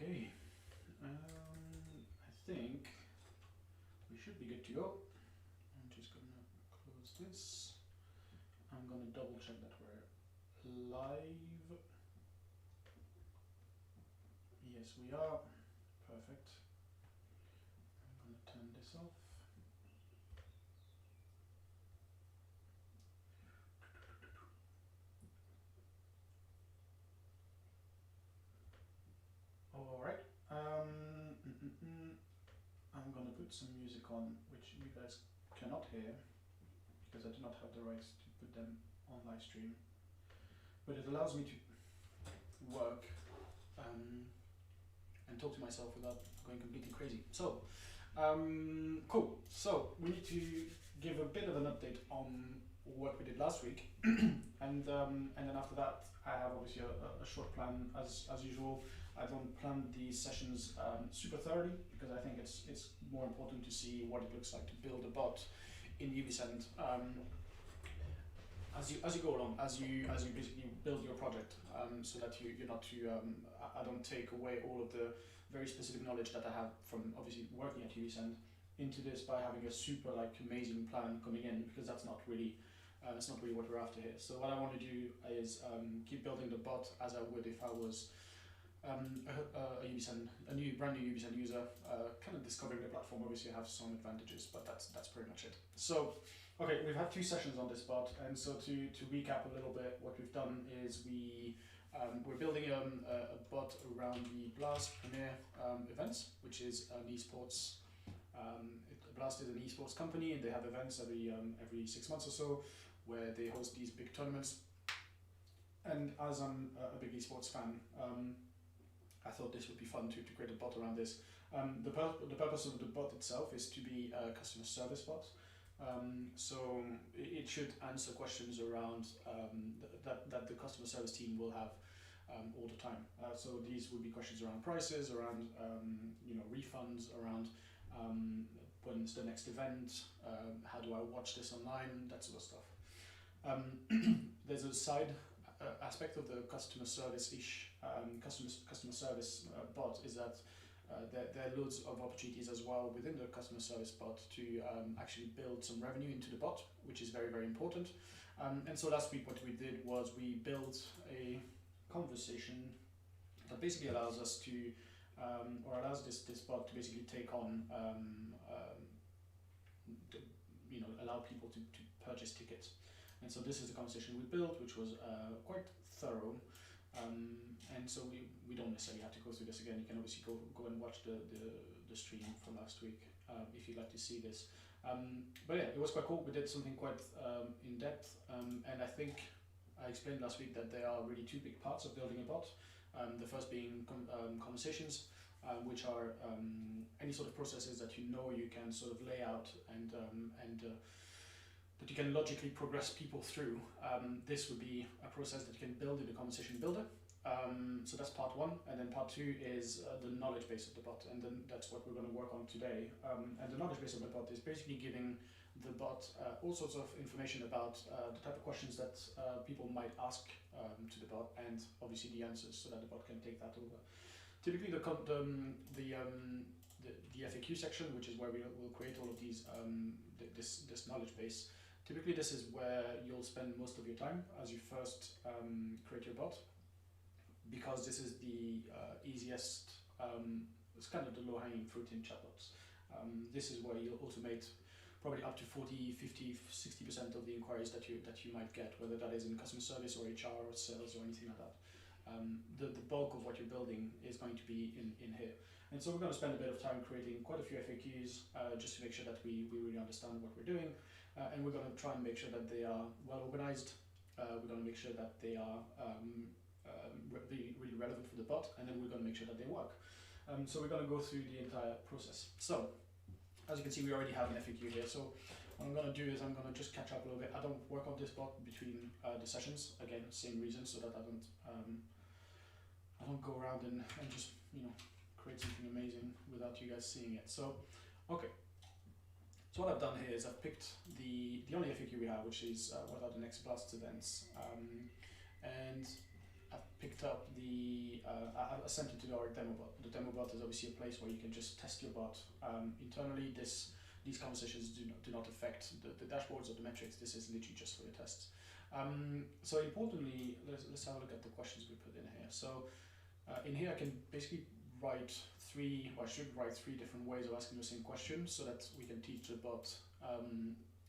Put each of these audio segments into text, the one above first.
Okay, I think we should be good to go. I'm just gonna close this. I'm gonna double check that we're live. Yes, we are. Perfect. I'm gonna turn this off. All right. I'm gonna put some music on, which you guys cannot hear because I do not have the rights to put them on live stream. But it allows me to work and talk to myself without going completely crazy. So, cool. So we need to give a bit of an update on what we did last week, and then after that, I have obviously a short plan as usual. I don't plan these sessions super thoroughly because I think it's more important to see what it looks like to build a bot in ubisend as you go along, as you basically build your project, so that you're not too. I don't take away all of the very specific knowledge that I have from obviously working at ubisend into this by having a super amazing plan coming in, because that's not really what we're after here. So what I want to do is keep building the bot as I would if I was a brand new ubisend user, kind of discovering the platform. Obviously I have some advantages, but that's pretty much it. So okay, we've had 2 sessions on this bot, and so to recap a little bit, what we've done is we're building a bot around the Blast Premier events, which is an esports. Blast is an esports company, and they have events every 6 months or so, where they host these big tournaments. And as I'm a big esports fan, I thought this would be fun to create a bot around this. The purpose of the bot itself is to be a customer service bot. So it should answer questions around that the customer service team will have all the time. So these would be questions around prices, around refunds, around when's the next event, how do I watch this online, that sort of stuff. There's a side aspect of the customer service-ish customer service bot is that there are loads of opportunities as well within the customer service bot to actually build some revenue into the bot, which is very, very important. And so last week what we did was we built a conversation that basically allows us to, or allows this bot to basically take on, allow people to purchase tickets. And so this is the conversation we built, which was quite thorough. And so we don't necessarily have to go through this again. You can obviously go and watch the stream from last week if you'd like to see this. But yeah, it was quite cool. We did something quite in depth, and I think I explained last week that there are really 2 big parts of building a bot. The first being conversations, which are any sort of processes that you can sort of lay out and that you can logically progress people through. This would be a process that you can build in the conversation builder. So that's part 1, and then part 2 is the knowledge base of the bot, and then that's what we're going to work on today. And the knowledge base of the bot is basically giving the bot all sorts of information about the type of questions that people might ask to the bot, and obviously the answers, so that the bot can take that over. Typically the FAQ section, which is where we'll create all of these this knowledge base. Typically this is where you'll spend most of your time as you first create your bot, because this is the easiest, it's kind of the low-hanging fruit in chatbots. This is where you'll automate probably up to 40, 50, 60% of the inquiries that you might get, whether that is in customer service or HR or sales or anything like that. The bulk of what you're building is going to be in here. And so we're going to spend a bit of time creating quite a few FAQs just to make sure that we really understand what we're doing. And we're going to try and make sure that they are well organized. We're going to make sure that they are really relevant for the bot, and then we're going to make sure that they work. So we're going to go through the entire process. So as you can see, we already have an FAQ here. So what I'm going to do is I'm going to just catch up a little bit. I don't work on this bot between the sessions. Again, same reason, so that I don't go around and just create something amazing without you guys seeing it. So okay. So what I've done here is I've picked the only FAQ we have, which is what are the next Blast events, and I've picked up the, I sent it to our demo bot. The demo bot is obviously a place where you can just test your bot internally. These conversations do not affect the dashboards or the metrics. This is literally just for your tests. So importantly, let's have a look at the questions we put in here. So in here I can basically write I should write three different ways of asking the same question so that we can teach the bot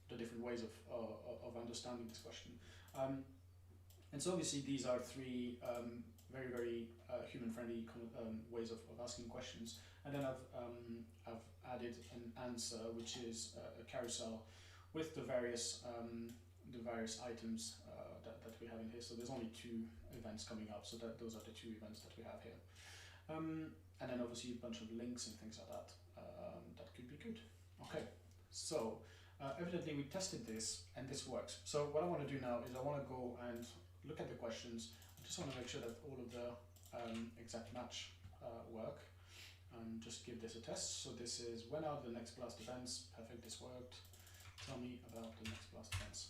the different ways of understanding this question. And so obviously these are three very, very human-friendly ways of asking questions. And then I've added an answer, which is a carousel with the various items that we have in here. So there's only 2 events coming up, so those are the 2 events that we have here. And then obviously a bunch of links and things like that. That could be good. Okay, so evidently we tested this and this works. So what I want to do now is I want to go and look at the questions. I just want to make sure that all of the exact match work. Just give this a test. So this is when are the next blast events? Perfect, this worked. Tell me about the next blast events.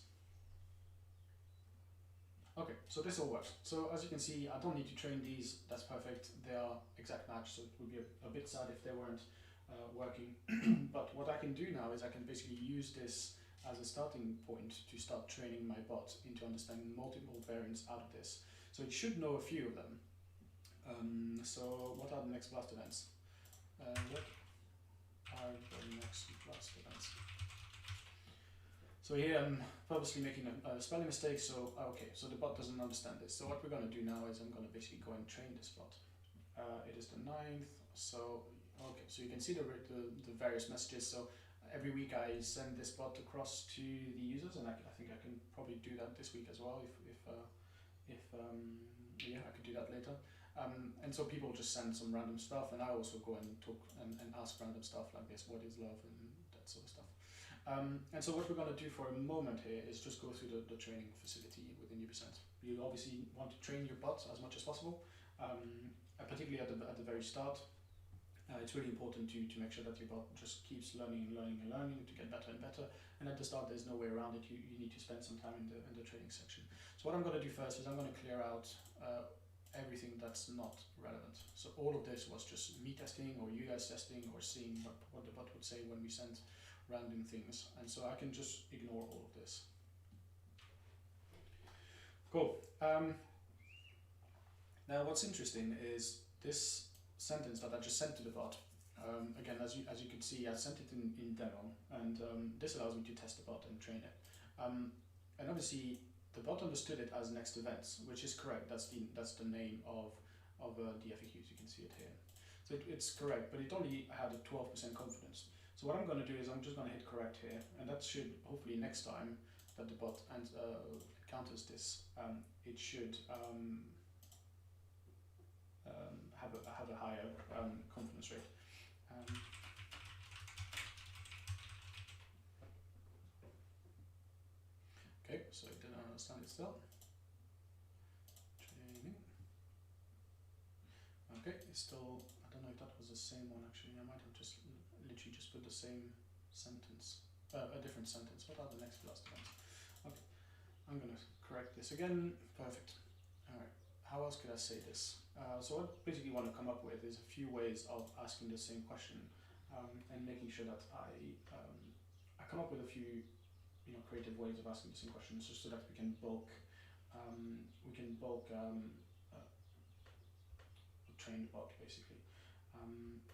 Okay, so this all works. So as you can see, I don't need to train these. That's perfect. They are exact match, so it would be a bit sad if they weren't working. But what I can do now is I can basically use this as a starting point to start training my bot into understanding multiple variants out of this. So it should know a few of them. So what are the next blast events? What are the next blast events? So here I'm purposely making a spelling mistake, so okay, so the bot doesn't understand this. So what we're going to do now is I'm going to basically go and train this bot. It is the 9th, so okay, so you can see the various messages. So every week I send this bot across to the users, and I think I can probably do that this week as well if yeah, I could do that later. And so people just send some random stuff, and I also go and talk and ask random stuff like this, what is love, and that sort of stuff. And so what we're going to do for a moment here is just go through the training facility within ubisend. You obviously want to train your bot as much as possible, particularly at the very start. It's really important to make sure that your bot just keeps learning and learning and learning to get better and better. And at the start, there's no way around it. You need to spend some time in the training section. So what I'm going to do first is I'm going to clear out everything that's not relevant. So all of this was just me testing or you guys testing or seeing what the bot would say when we sent random things, and so I can just ignore all of this. Cool. Now what's interesting is this sentence that I just sent to the bot. Again, as you can see, I sent it in demo, and this allows me to test the bot and train it. And obviously the bot understood it as next events, which is correct. That's the name of the FAQs. You can see it here. So it's correct, but it only had a 12% confidence. So what I'm going to do is I'm just going to hit correct here, and that should hopefully next time that the bot encounters this, it should have a higher confidence rate. Okay, so it didn't understand it still. Training. Okay, it's still. I don't know if that was the same one actually. I might have just literally just put the same sentence, a different sentence. What are the next blast events? Okay, I'm gonna correct this again. Perfect. All right. How else could I say this? So what I basically want to come up with is a few ways of asking the same question, and making sure that I come up with a few creative ways of asking the same questions, just so that we can bulk train the bot basically.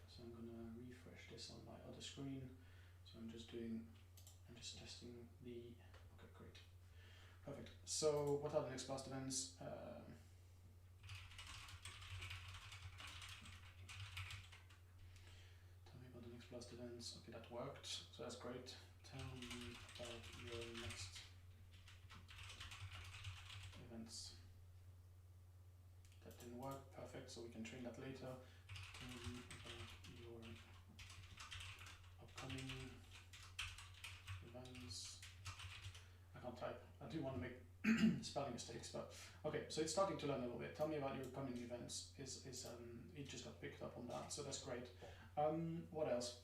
So I'm gonna refresh this on my other screen. So I'm just testing the. Okay, great, perfect. So what are the next blast events? Tell me about the next blast events. Okay, that worked. So that's great. Tell me about your next events. That didn't work. Perfect. So we can train that later. Tell me about your upcoming events. I can't type. I do want to make spelling mistakes, but okay. So it's starting to learn a little bit. Tell me about your upcoming events. It just got picked up on that, so that's great. What else?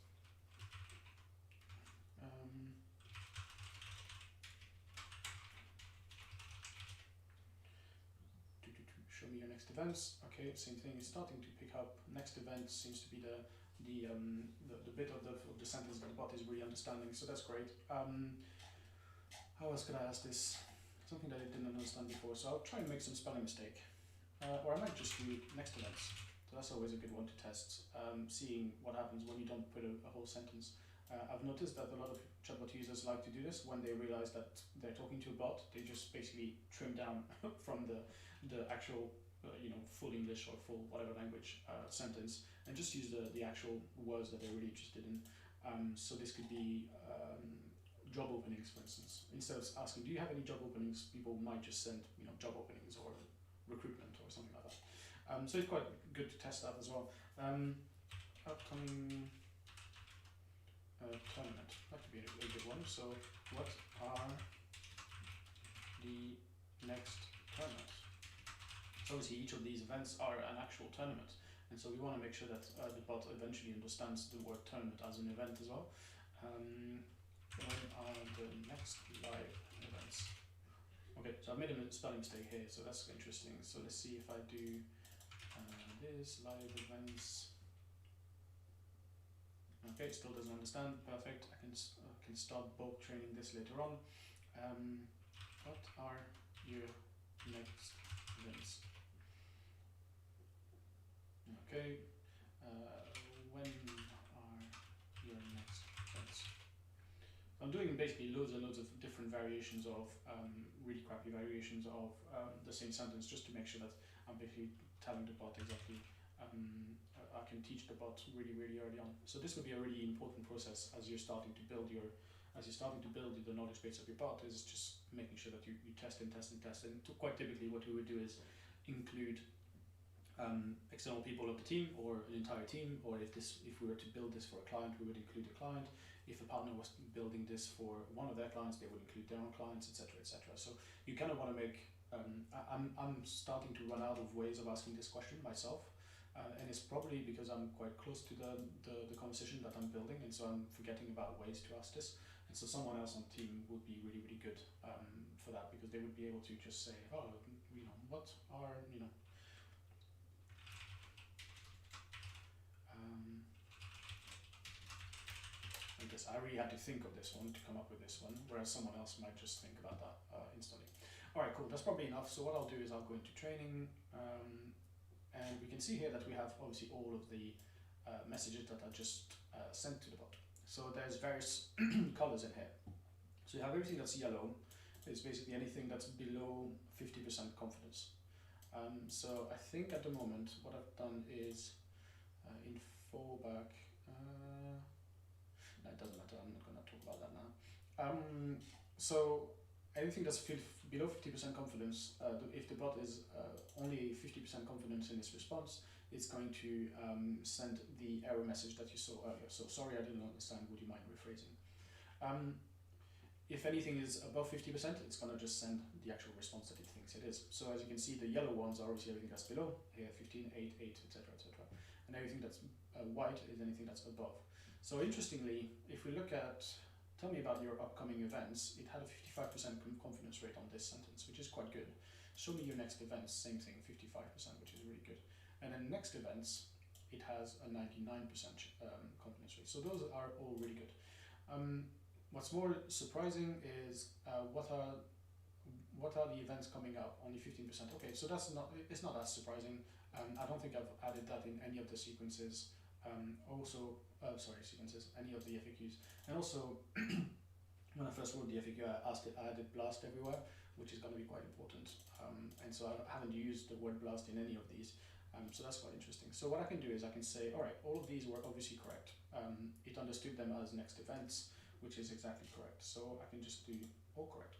show me your next events. Okay, same thing, it's starting to pick up. Next event seems to be the bit of the sentence that the bot is really understanding, so that's great. How else could I ask this? Something that I didn't understand before, so I'll try and make some spelling mistake. Or I might just do next events. So that's always a good one to test, seeing what happens when you don't put a whole sentence. I've noticed that a lot of chatbot users like to do this when they realize that they're talking to a bot. They just basically trim down from the actual full English or full whatever language sentence, and just use the actual words that they're really interested in. So this could be job openings, for instance. Instead of asking, do you have any job openings, people might just send job openings or recruitment or something like that. So it's quite good to test that as well. Upcoming tournament, that could be a good one. So what are the next tournaments? So obviously each of these events are an actual tournament, and so we want to make sure that the bot eventually understands the word tournament as an event as well. When are the next live events? Okay, so I made a spelling mistake here, so that's interesting. So let's see if I do this live events. Okay, still doesn't understand. Perfect. I can start bulk training this later on. What are your next events? Okay. When are your next events? I'm doing basically loads and loads of different variations of really crappy variations of the same sentence, just to make sure that I'm basically telling the bot exactly. I can teach the bot really early on. So this will be a really important process as you're starting to build the knowledge base of your bot, is just making sure that you test and test and test. And quite typically what we would do is include external people of the team or an entire team, or if we were to build this for a client, we would include a client. If a partner was building this for one of their clients, they would include their own clients, etc. So you kind of want to make I'm starting to run out of ways of asking this question myself, and it's probably because I'm quite close to the conversation that I'm building, and so I'm forgetting about ways to ask this. And so someone else on the team would be really good for that, because they would be able to just say, oh, what are I guess I really had to think of this one to come up with this one, whereas someone else might just think about that instantly. Alright, cool, that's probably enough. So what I'll do is I'll go into training, and we can see here that we have obviously all of the messages that I just sent to the bot. So there's various colors in here. So you have everything that's yellow, is basically anything that's below 50% confidence. So I think at the moment what I've done is in fallback, no, it doesn't matter, I'm not going to talk about that now. So anything that's below 50% confidence, if the bot is only 50% confidence in its response, it's going to send the error message that you saw earlier. So sorry, I didn't understand, would you mind rephrasing? If anything is above 50%, it's going to just send the actual response that it thinks it is. So as you can see, the yellow ones are obviously everything that's below, here 15, 8, 8, etc. And everything that's white is anything that's above. So interestingly, if we look at, tell me about your upcoming events, it had a 55% confidence rate on this sentence, which is quite good. Show me your next events, same thing, 55%, which is really good. And then next events, it has a 99% confidence rate. So those are all really good. What's more surprising is what are the events coming up? Only 15%. Okay, so it's not as surprising. I don't think I've added that in any of the sequences. Any of the FAQs. And also, when I first wrote the FAQ, I added blast everywhere, which is going to be quite important. And so I haven't used the word blast in any of these. So that's quite interesting. So what I can do is I can say, all right, all of these were obviously correct. It understood them as next events, which is exactly correct. So I can just do all correct.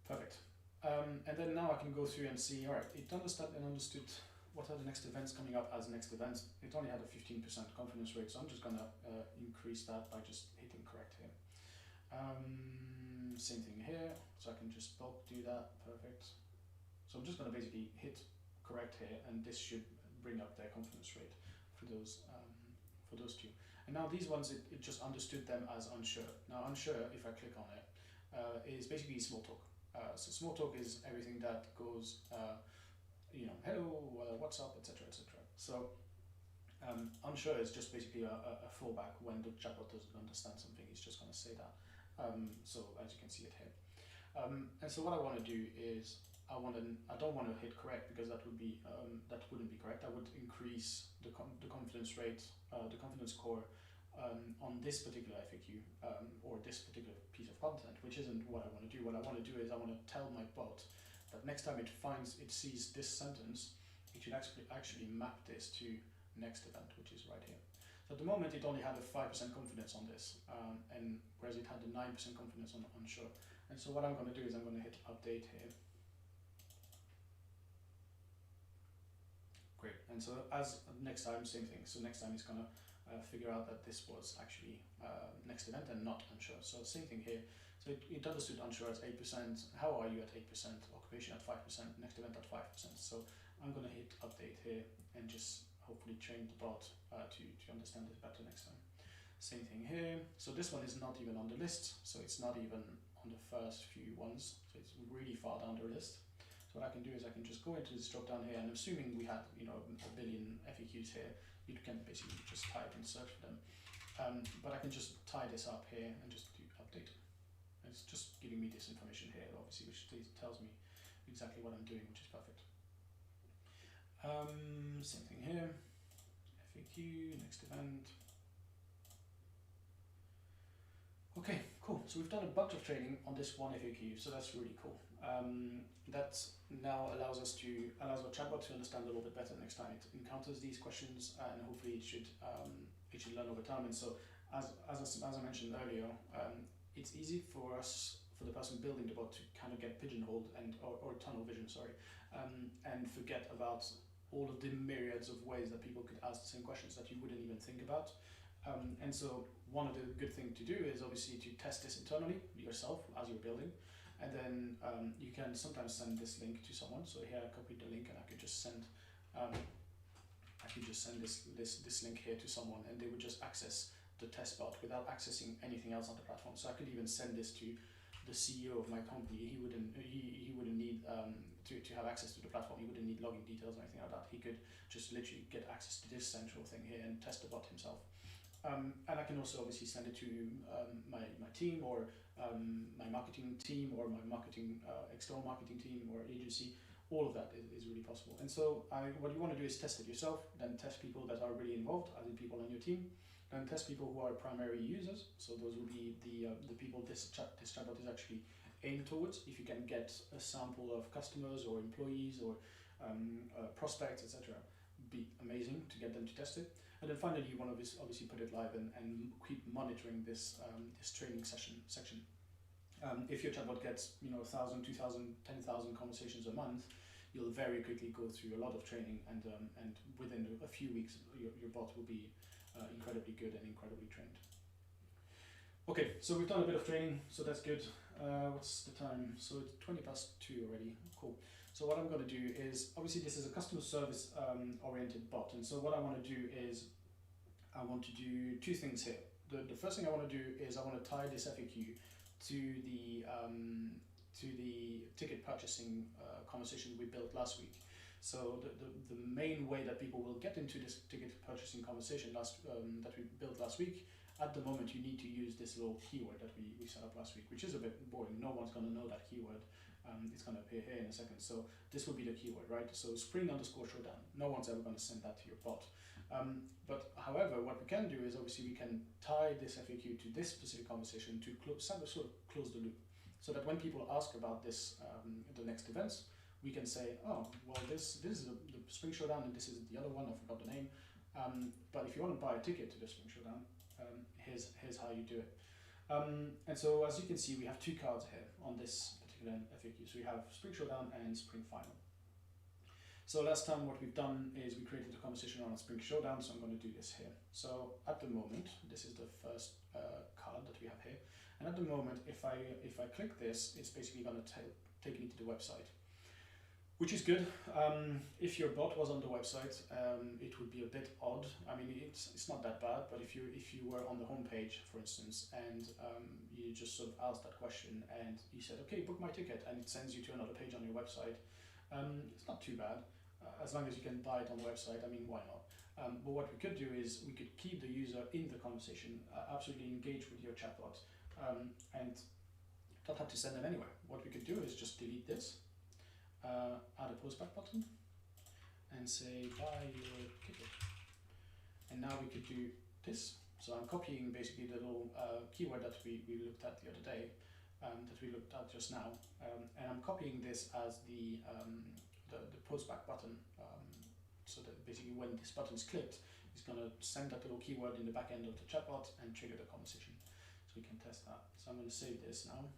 Perfect. And then now I can go through and see, all right, it understood what are the next events coming up as next events. It only had a 15% confidence rate, so I'm just going to increase that by just hitting correct here. Same thing here, so I can just bulk do that. Perfect. So I'm just going to basically hit correct here, and this should bring up their confidence rate for those two. And now these ones, it just understood them as unsure. Now unsure, if I click on it, is basically small talk. So small talk is everything that goes, hello, what's up, etc., etc. So unsure is just basically a fallback when the chatbot doesn't understand something. It's just going to say that. So as you can see it here. And so what I want to do is I don't want to hit correct, because that wouldn't be correct. I would increase the confidence rate, the confidence score on this particular FAQ or this particular piece of content, which isn't what I want to do. What I want to do is I want to tell my bot that next time it sees this sentence, it should actually map this to next event, which is right here. So at the moment it only had a 5% confidence on this, and whereas it had a 9% confidence on unsure. And so what I'm going to do is I'm going to hit update here. Great. And so as next time, same thing. So next time it's going to figure out that this was actually next event and not unsure. So same thing here. So it understood unsure at 8%. How are you at 8%? Occupation at 5%. Next event at 5%. So I'm going to hit update here and just hopefully train the bot to understand it better next time. Same thing here. So this one is not even on the list. So it's not even on the first few ones. So it's really far down the list. So what I can do is I can just go into this drop down here, and assuming we had a billion FAQs here, you can basically just type and search for them. But I can just tie this up here and just do update. And it's just giving me this information here, obviously, which tells me exactly what I'm doing, which is perfect. Same thing here. FAQ, next event. Okay, cool. So we've done a bunch of training on this one FAQ, so that's really cool. That now allows our chatbot to understand a little bit better next time it encounters these questions, and hopefully it should learn over time. And so, as I mentioned earlier, it's easy for the person building the bot to kind of get pigeonholed or tunnel vision, and forget about all of the myriads of ways that people could ask the same questions that you wouldn't even think about. And so one of the good things to do is obviously to test this internally yourself as you're building, and then you can sometimes send this link to someone. So here I copied the link, and I could just send this link here to someone, and they would just access the test bot without accessing anything else on the platform. So I could even send this to the CEO of my company. He wouldn't need to have access to the platform. He wouldn't need login details or anything like that. He could just literally get access to this central thing here and test the bot himself. And I can also obviously send it to my team, or my marketing team, or my external marketing team or agency. All of that is really possible. And so what you want to do is test it yourself, then test people that are really involved, as in people on your team, then test people who are primary users. So those will be the people this chatbot is actually aimed towards. If you can get a sample of customers or employees or prospects, etc., be amazing to get them to test it. And then finally, you want to obviously put it live and keep monitoring this training section. If your chatbot gets 1,000, 2,000, 10,000 conversations a month, you'll very quickly go through a lot of training, and within a few weeks, your bot will be incredibly good and incredibly trained. Okay, so we've done a bit of training, so that's good. What's the time? So it's 2:20 already. Cool. So what I'm going to do is, obviously this is a customer service oriented bot, and so what I want to do is I want to do two things here. The first thing I want to do is I want to tie this FAQ to the ticket purchasing conversation we built last week. So the main way that people will get into this ticket purchasing conversation that we built last week, at the moment you need to use this little keyword that we set up last week, which is a bit boring. No one's going to know that keyword. It's going to appear here in a second. So this will be the keyword, right? So spring_showdown. No one's ever going to send that to your bot. But however, what we can do is obviously we can tie this FAQ to this specific conversation to sort of close the loop, so that when people ask about this, the next events, we can say, oh, well, this is the Spring Showdown, and this is the other one. I forgot the name. But if you want to buy a ticket to the Spring Showdown, here's how you do it. And so as you can see, we have two cards here on this particular FAQ. So we have Spring Showdown and Spring Final. So last time what we've done is we created a conversation around Spring Showdown, so I'm going to do this here. So at the moment, this is the first card that we have here. And at the moment, if I click this, it's basically going to take me to the website. which is good. If your bot was on the website, it would be a bit odd. I mean, it's not that bad, but if you were on the homepage, for instance, and you just sort of asked that question, and you said, okay, book my ticket, and it sends you to another page on your website, it's not too bad, as long as you can buy it on the website. I mean, why not? But what we could do is we could keep the user in the conversation, absolutely engage with your chatbot, and don't have to send them anywhere. What we could do is just delete this, add a postback button, and say buy your ticket. And now we could do this. So I'm copying basically the little keyword that we looked at the other day, that we looked at just now, and I'm copying this as the postback button. So that basically when this button is clicked, it's going to send that little keyword in the back end of the chatbot and trigger the conversation. So we can test that. So I'm going to save this now.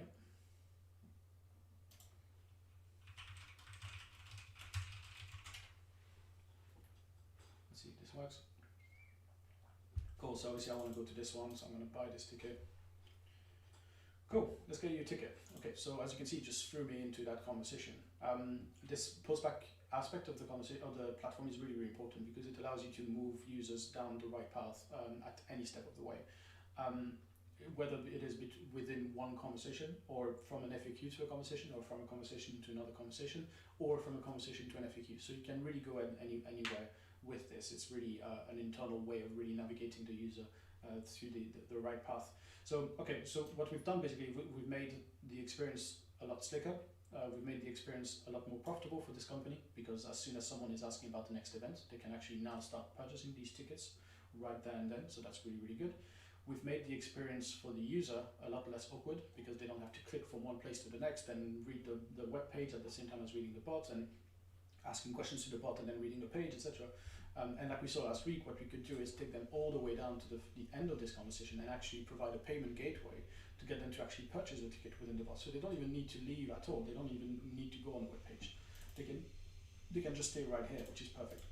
Yep. Let's see if this works. Cool, so obviously I want to go to this one, so I'm going to buy this ticket. Cool, let's get you a ticket. Okay, so as you can see, it just threw me into that conversation. This postback aspect of the conversation of the platform is really, really important because it allows you to move users down the right path at any step of the way. Whether it is within one conversation, or from an FAQ to a conversation, or from a conversation to another conversation, or from a conversation to an FAQ. So you can really go anywhere with this. It's really an internal way of really navigating the user through the right path. So, okay, so what we've done basically, we've made the experience a lot slicker. We've made the experience a lot more profitable for this company, because as soon as someone is asking about the next event, they can actually now start purchasing these tickets right there and then. So that's really, really good. We've made the experience for the user a lot less awkward, because they don't have to click from one place to the next and read the web page at the same time as reading the bot and asking questions to the bot and then reading the page, etc. And like we saw last week, what we could do is take them all the way down to the end of this conversation and actually provide a payment gateway to get them to actually purchase a ticket within the bot. So they don't even need to leave at all. They don't even need to go on the web page. They can just stay right here, which is perfect.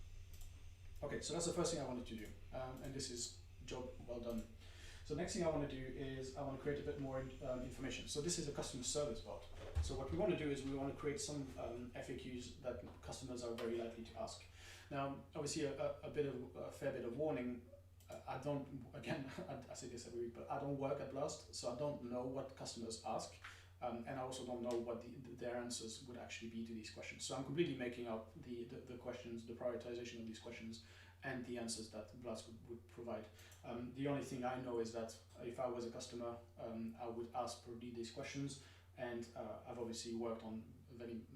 Okay, so that's the first thing I wanted to do, and this is job well done. So next thing I want to do is I want to create a bit more information. So this is a customer service bot. So what we want to do is we want to create some FAQs that customers are very likely to ask. Now, obviously, a fair bit of warning. I don't, again, I say this every week, but I don't work at Blast, so I don't know what customers ask, and I also don't know what their answers would actually be to these questions. So I'm completely making up the questions, the prioritization of these questions, and the answers that Blast would provide. The only thing I know is that if I was a customer, I would ask probably these questions, and I've obviously worked on many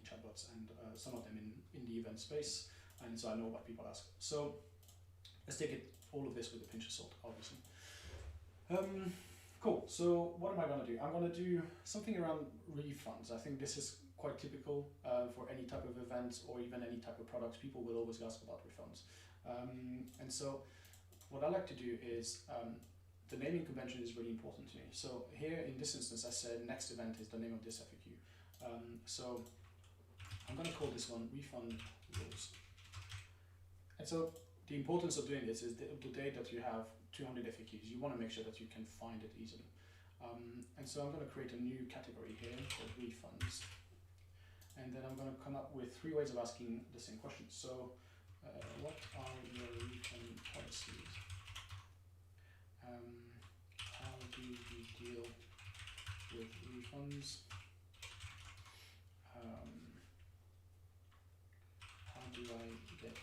chatbots, and some of them in the event space, and so I know what people ask. So let's take all of this with a pinch of salt, obviously. Cool, so what am I going to do? I'm going to do something around refunds. I think this is quite typical for any type of event or even any type of products. People will always ask about refunds. And so what I like to do is, the naming convention is really important to me. So here in this instance, I said next event is the name of this FAQ. So I'm going to call this one Refund Rules. And so the importance of doing this is the day that you have 200 FAQs, you want to make sure that you can find it easily. And so I'm going to create a new category here called refunds. And then I'm going to come up with 3 ways of asking the same question. So what are your refund policies? How do you deal with refunds? How do I get a...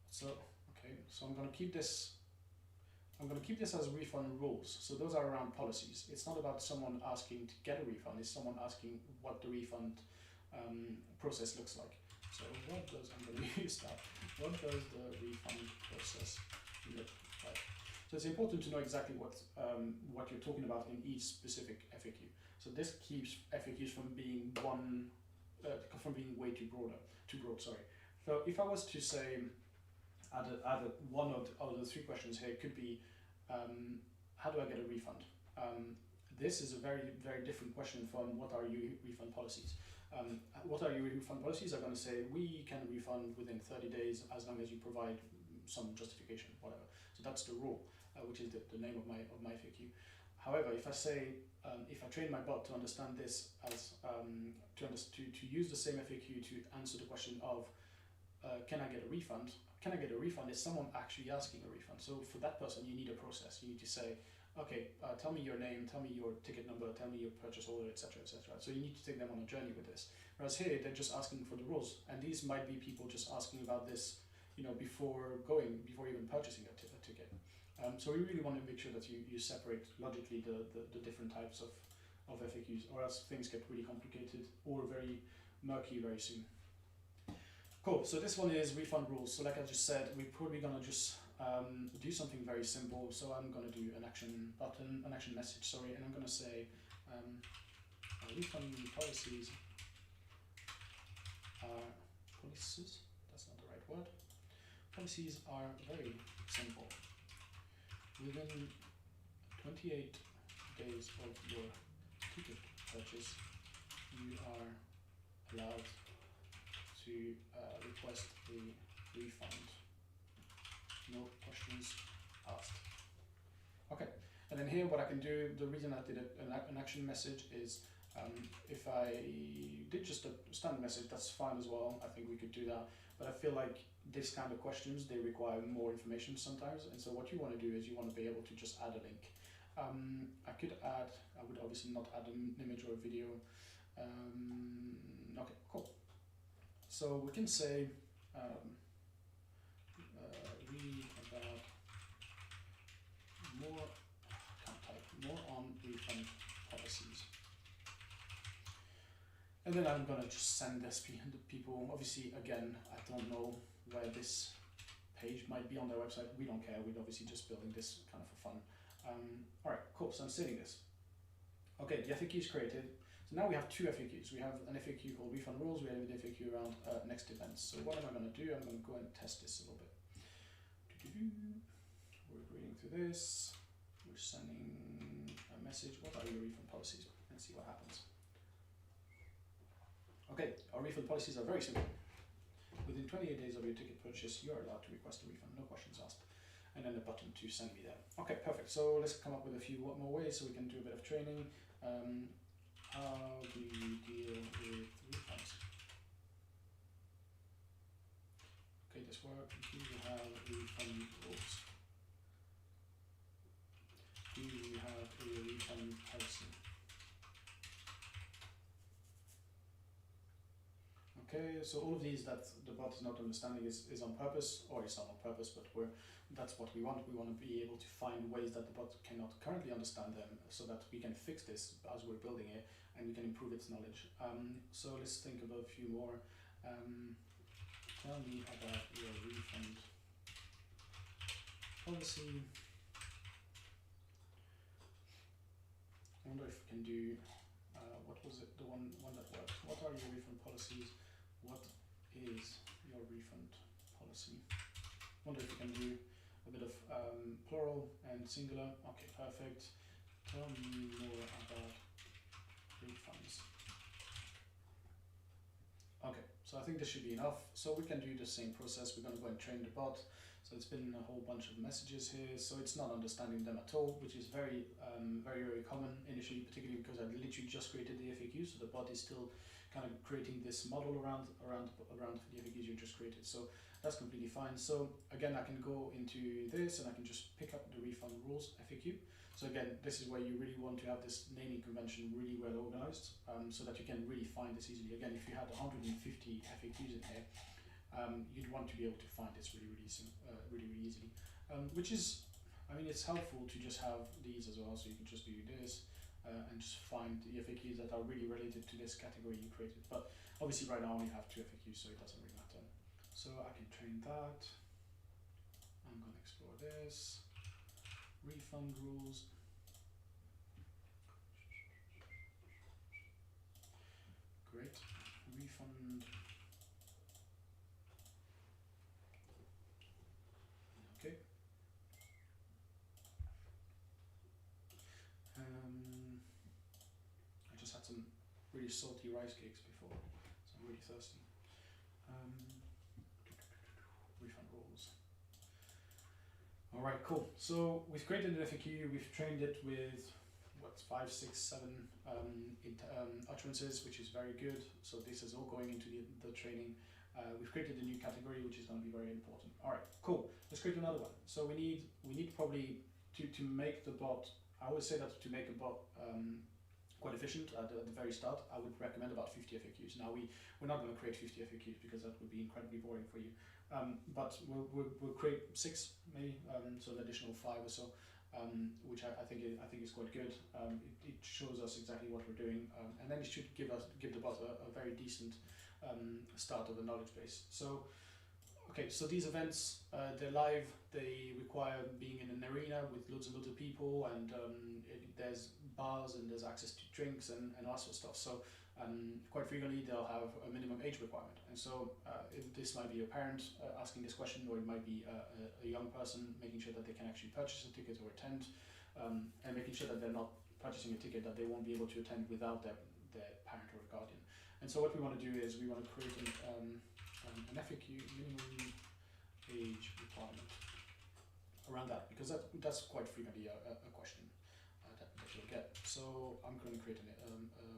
So, okay, so I'm going to keep this as refund rules. So those are around policies. It's not about someone asking to get a refund, it's someone asking what the refund process looks like. So I'm going to use that. What does the refund process look like? So it's important to know exactly what you're talking about in each specific FAQ. So this keeps FAQs from being way too broad. Sorry. So if I was to say, add one of the 3 questions here, it could be, how do I get a refund? This is a very, very different question from what are your refund policies. What are your refund policies? I'm going to say we can refund within 30 days as long as you provide some justification, whatever. So that's the rule, which is the name of my FAQ. However, if I say, if I train my bot to understand this as, to use the same FAQ to answer the question of, can I get a refund? Can I get a refund is someone actually asking a refund. So for that person, you need a process. You need to say, okay, tell me your name, tell me your ticket number, tell me your purchase order, etc., etc. So you need to take them on a journey with this. Whereas here, they're just asking for the rules, and these might be people just asking about this, you know, before even purchasing a ticket. So we really want to make sure that you separate logically the different types of FAQs, or else things get really complicated or very murky very soon. Cool, so this one is refund rules. So like I just said, we're probably gonna just do something very simple. So I'm gonna do an action button, an action message, sorry, and I'm gonna say refund policies are policies, that's not the right word. Policies are very simple. Within 28 days of your ticket purchase, you are allowed to request a refund. No questions asked. Okay, and then here what I can do, the reason I did an action message is if I did just a standard message, that's fine as well. I think we could do that, but I feel like this kind of questions, they require more information sometimes, and so what you want to do is you want to be able to just add a link. I would obviously not add an image or a video. Okay, cool. So we can say read about more on refund policies. And then I'm gonna just send this to people. Obviously, again, I don't know where this page might be on their website. We don't care. We're obviously just building this kind of for fun. All right, cool. So I'm saving this. Okay, the FAQ is created. So now we have two FAQs. We have an FAQ called Refund Rules. We have an FAQ around next events. So what am I going to do? I'm going to go and test this a little bit. We're reading through this. We're sending a message. What are your refund policies? And see what happens. Okay, our refund policies are very simple. Within 28 days of your ticket purchase, you are allowed to request a refund, no questions asked. And then a button to send me there. Okay, perfect. So let's come up with a few more ways so we can do a bit of training. How do you deal with refunds? Okay, this works. Do you have refund rules? Do you have a refund policy? Okay, so all of these that the bot is not understanding is on purpose, or it's not on purpose, but that's what we want. We want to be able to find ways that the bot cannot currently understand them, so that we can fix this as we're building it, and we can improve its knowledge. So let's think about a few more. Tell me about your refund policy. I wonder if we can do, what was it, the one that worked? What are your refund policies? What is your refund policy? I wonder if we can do a bit of plural and singular. Okay, perfect. Tell me more about refunds. Okay, so I think this should be enough. So we can do the same process. We're going to go and train the bot. So it's been a whole bunch of messages here. So it's not understanding them at all, which is very, very common initially, particularly because I literally just created the FAQ. So the bot is still kind of creating this model around the FAQs you just created. So that's completely fine. So again, I can go into this and I can just pick up the refund rules FAQ. So again, this is where you really want to have this naming convention really well organized, so that you can really find this easily. Again, if you had 150 FAQs in here, you'd want to be able to find this really easily. Which is, I mean, it's helpful to just have these as well. So you can just do this. And just find the FAQs that are really related to this category you created. But obviously right now I only have two FAQs, so it doesn't really matter. So I can train that. I'm going to explore this. Refund rules. Great. Refund. Okay. I just had some really salty rice cakes before, so I'm really thirsty. Refund rules. All right, cool. So we've created an FAQ, we've trained it with what, 5, 6, 7 utterances, which is very good. So this is all going into the training. We've created a new category, which is going to be very important. All right, cool. Let's create another one. So we need probably to make the bot. I would say that to make a bot quite efficient at the very start, I would recommend about 50 FAQs. Now we're not going to create 50 FAQs because that would be incredibly boring for you. But we'll create 6 maybe, so an additional 5 or so, which I think is quite good. It shows us exactly what we're doing, and then it should give the bot a very decent start of the knowledge base. So. Okay, so these events, they're live, they require being in an arena with loads and loads of people, and there's bars and there's access to drinks and all sorts of stuff. So quite frequently they'll have a minimum age requirement. And so this might be a parent asking this question, or it might be a young person making sure that they can actually purchase a ticket or attend, and making sure that they're not purchasing a ticket that they won't be able to attend without their parent or guardian. And so what we want to do is we want to create an FAQ, minimum age requirement, around that, because that's quite frequently a question that you'll get. So I'm going to create a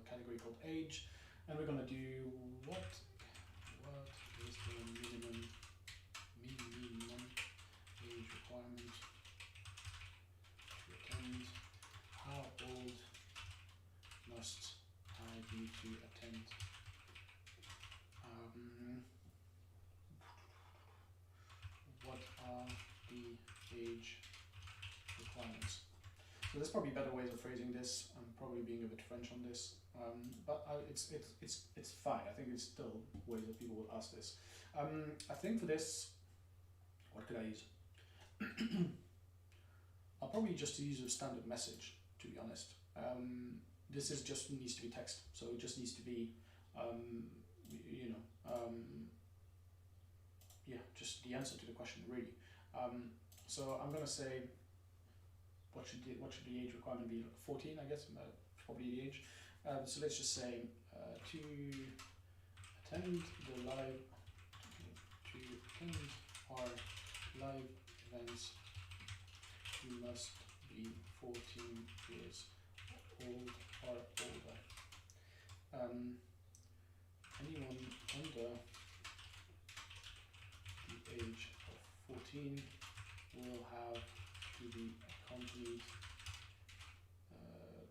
category called age, and we're going to do what is the minimum age requirement to attend? How old must I be to attend? What are the age requirements? So there's probably better ways of phrasing this. I'm probably being a bit French on this, but it's fine. I think it's still ways that people will ask this. I think for this, what could I use? I'll probably just use a standard message, to be honest. This is just needs to be text, so it just needs to be, yeah, just the answer to the question, really. So I'm gonna say, what should the age requirement be? 14, I guess, probably the age. So let's just say to attend our live events, you must be 14 years old or older. Anyone under the age of 14 will have to be accompanied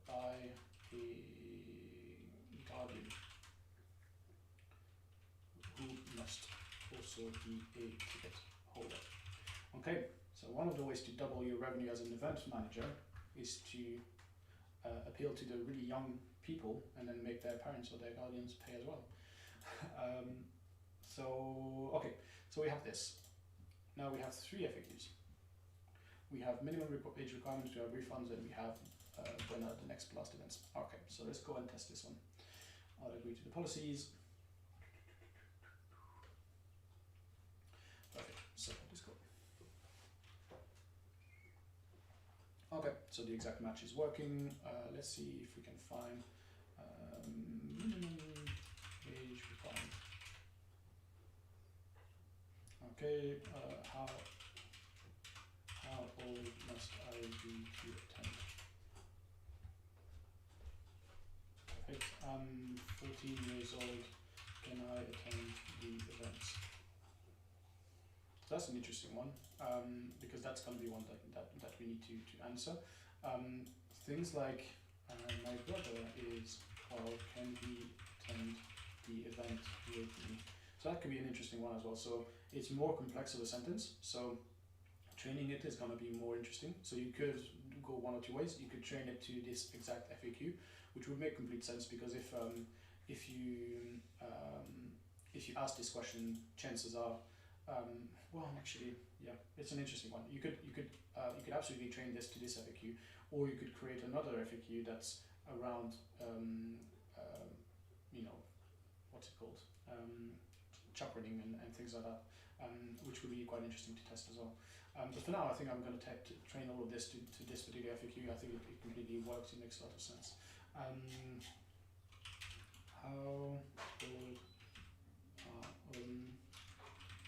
by a guardian who must also be a ticket holder. Okay, so one of the ways to double your revenue as an event manager is to appeal to the really young people and then make their parents or their guardians pay as well. Okay, so we have this. Now we have 3 FAQs. We have minimum age requirements, we have refunds, and we have when are the next blast events. Okay, so let's go and test this one. I'll agree to the policies. Perfect, so let's go. Okay, so the exact match is working. Let's see if we can find minimum age requirement. Okay, how old must I be to attend? Perfect. 14 years old. Can I attend the events? So that's an interesting one, because that's going to be one that we need to answer. Things like my brother is 12. Can he attend the event with me? So that could be an interesting one as well. So it's more complex of a sentence. So training it is going to be more interesting. So you could go one or two ways. You could train it to this exact FAQ, which would make complete sense, because if you ask this question, chances are, well, actually, yeah, it's an interesting one. You could absolutely train this to this FAQ, or you could create another FAQ that's around, what's it called, chaperoning and things like that, which would be quite interesting to test as well. But for now, I think I'm going to train all of this to this particular FAQ. I think it completely works. It makes a lot of sense. How old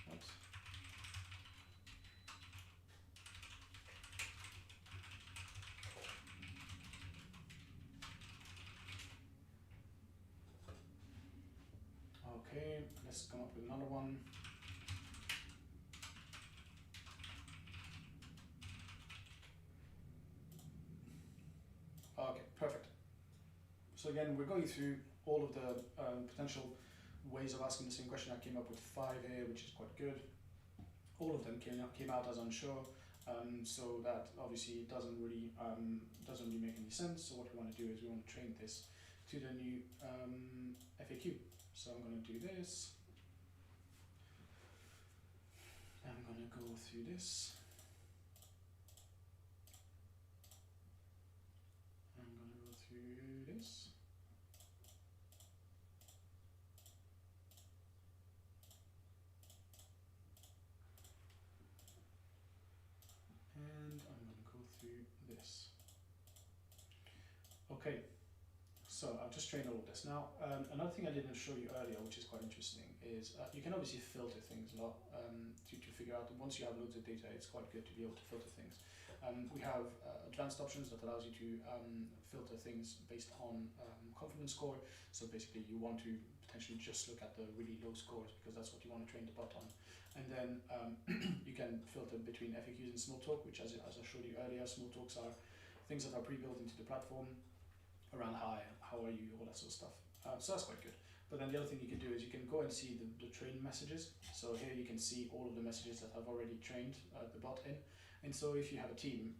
what? Okay, let's come up with another one. Okay, perfect. So again, we're going through all of the potential ways of asking the same question. I came up with 5 here, which is quite good. All of them came out as unsure, so that obviously doesn't really make any sense. So what we want to do is we want to train this to the new FAQ. So I'm going to do this. I'm going to go through this. I'm going to go through this. And I'm going to go through this. Okay, so I've just trained all of this. Now, another thing I didn't show you earlier, which is quite interesting, is you can obviously filter things a lot to figure out. Once you have loads of data, it's quite good to be able to filter things. We have advanced options that allows you to filter things based on confidence score. So basically you want to potentially just look at the really low scores because that's what you want to train the bot on. And then you can filter between FAQs and small talk, which as I showed you earlier, small talks are things that are pre-built into the platform around hi, how are you, all that sort of stuff. So that's quite good. But then the other thing you can do is you can go and see the train messages. So here you can see all of the messages that I've already trained the bot in. And so if you have a team,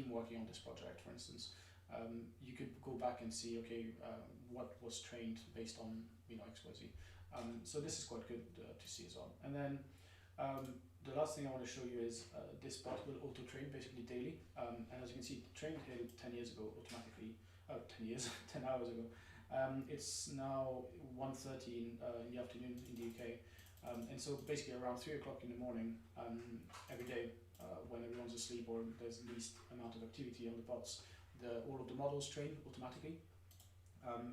working on this project, for instance, you could go back and see, okay, what was trained based on X, Y, Z. So this is quite good to see as well. And then the last thing I want to show you is this bot will auto train basically daily. And as you can see, it trained here 10 years ago automatically. 10 hours ago. It's now 1:30 in the afternoon in the UK. And so basically around 3 o'clock in the morning every day when everyone's asleep or there's least amount of activity on the bots, all of the models train automatically,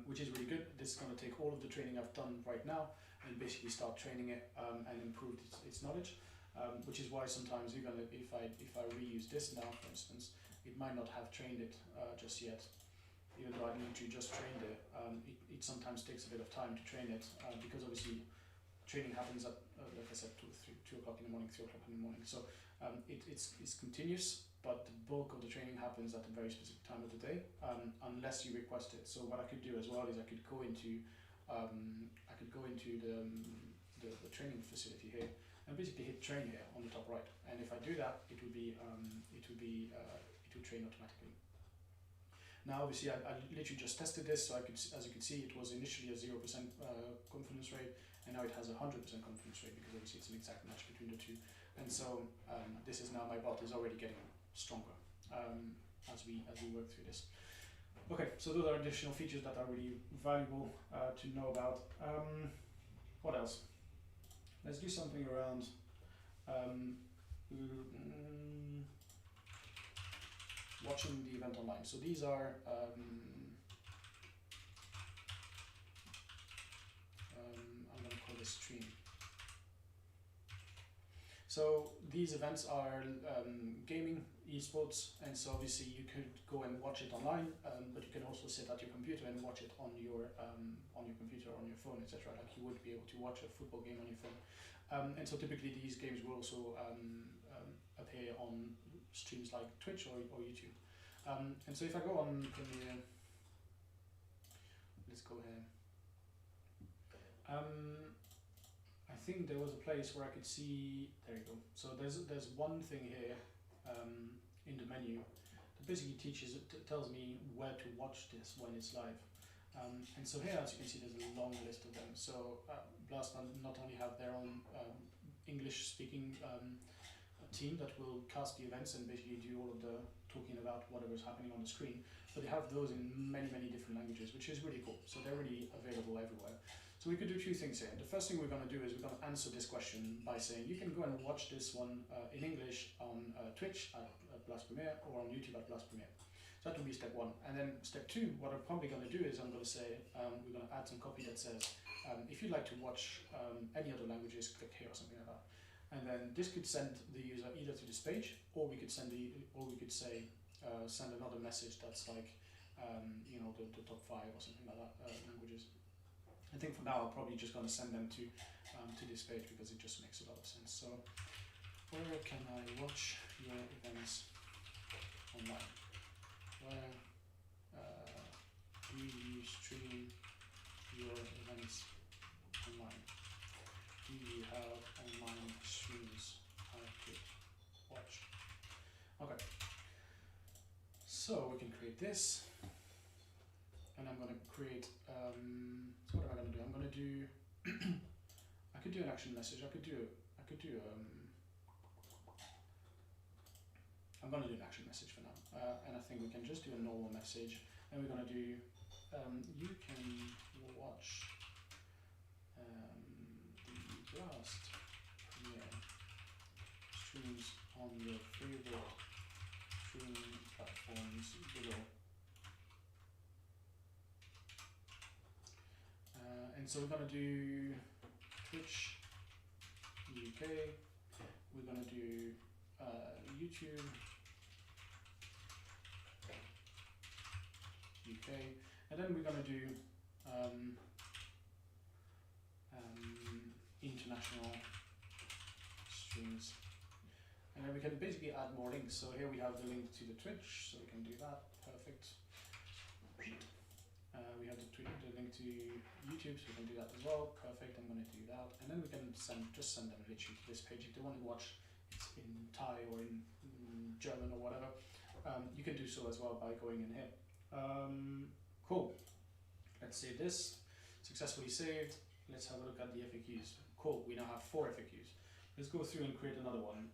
which is really good. This is going to take all of the training I've done right now and basically start training it and improve its knowledge, which is why sometimes even if I reuse this now, for instance, it might not have trained it just yet. Even though I literally just trained it, it sometimes takes a bit of time to train it because obviously training happens at, like I said, 2 o'clock in the morning, 3 o'clock in the morning. So it's continuous, but the bulk of the training happens at a very specific time of the day, unless you request it. So what I could do as well is I could go into the training facility here and basically hit train here on the top right. And if I do that, it would train automatically. Now, obviously, I literally just tested this, so as you can see, it was initially a 0% confidence rate, and now it has a 100% confidence rate because obviously it's an exact match between the two. And so this is now my bot is already getting stronger as we work through this. Okay, so those are additional features that are really valuable to know about. What else? Let's do something around. Watching the event online. So these are I'm going to call this stream. So these events are gaming, esports, and so obviously you could go and watch it online, but you can also sit at your computer and watch it on your computer, on your phone, etc. Like you would be able to watch a football game on your phone. And so typically these games will also appear on streams like Twitch or YouTube. And so if I go on Premiere, let's go here. I think there was a place where I could see, there you go. So there's one thing here in the menu that basically tells me where to watch this when it's live. And so here, as you can see, there's a long list of them. So Blast not only have their own English-speaking team that will cast the events and basically do all of the talking about whatever's happening on the screen, but they have those in many different languages, which is really cool. So they're really available everywhere. So we could do 2 things here. The first thing we're going to do is we're going to answer this question by saying you can go and watch this one in English on Twitch at Blast Premiere or on YouTube at Blast Premiere. So that would be step 1. And then step 2, what I'm probably going to do is I'm going to say we're going to add some copy that says if you'd like to watch any other languages, click here or something like that. And then this could send the user either to this page, or we could send another message that's like the top 5 or something like that languages. I think for now I'm probably just going to send them to this page because it just makes a lot of sense. So where can I watch your events online? Where do you stream your events online? Do you have online streams I could watch? Okay, so we can create this, and I'm going to create, so what am I going to do? I'm going to do, I could do an action message, I'm going to do an action message for now, and I think we can just do a normal message, and we're going to do, you can watch the last premiere streams on your favorite streaming platforms below. And so we're going to do Twitch UK, we're going to do YouTube UK, and then we're going to do international streams, and then we can basically add more links. So here we have the link to the Twitch, so we can do that. Perfect. We have the link to YouTube, so we can do that as well. Perfect. I'm going to do that, and then we can just send them literally to this page. If they want to watch it in Thai or in German or whatever, you can do so as well by going in here. Cool. Let's save this. Successfully saved. Let's have a look at the FAQs. Cool. We now have 4 FAQs. Let's go through and create another one.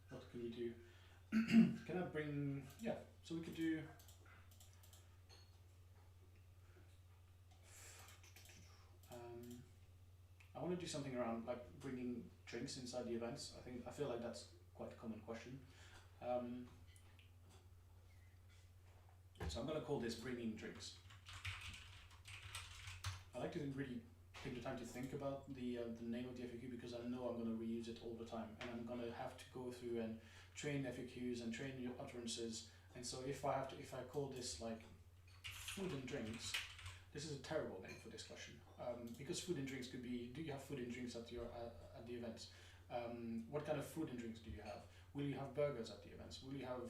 What can we do? Can I bring? Yeah. So we could do. I want to do something around like bringing drinks inside the events. I feel like that's quite a common question. So I'm going to call this bringing drinks. I like to really take the time to think about the name of the FAQ because I know I'm going to reuse it all the time, and I'm going to have to go through and train FAQs and train your utterances. And so if I call this like food and drinks, this is a terrible name for this question, because food and drinks could be, do you have food and drinks at your at the events? What kind of food and drinks do you have? Will you have burgers at the events? Will you have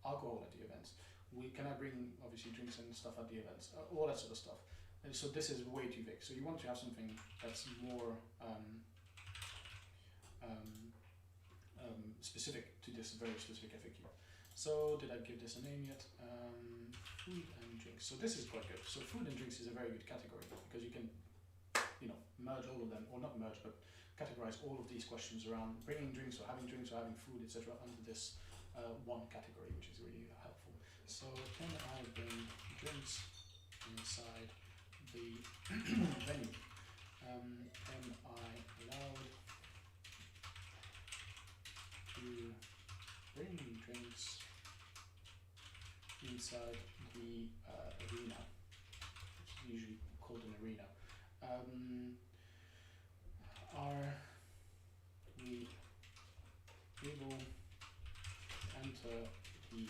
alcohol at the events? Can I bring obviously drinks and stuff at the events? All that sort of stuff. And so this is way too big. So you want to have something that's more specific to this very specific FAQ. So did I give this a name yet? Food and drinks. So this is quite good. So food and drinks is a very good category because you can, merge all of them, or not merge, but categorize all of these questions around bringing drinks or having food, etc. under this one category, which is really helpful. So can I bring drinks inside the venue? Am I allowed to bring drinks inside the arena, which is usually called an arena? Are we able to enter the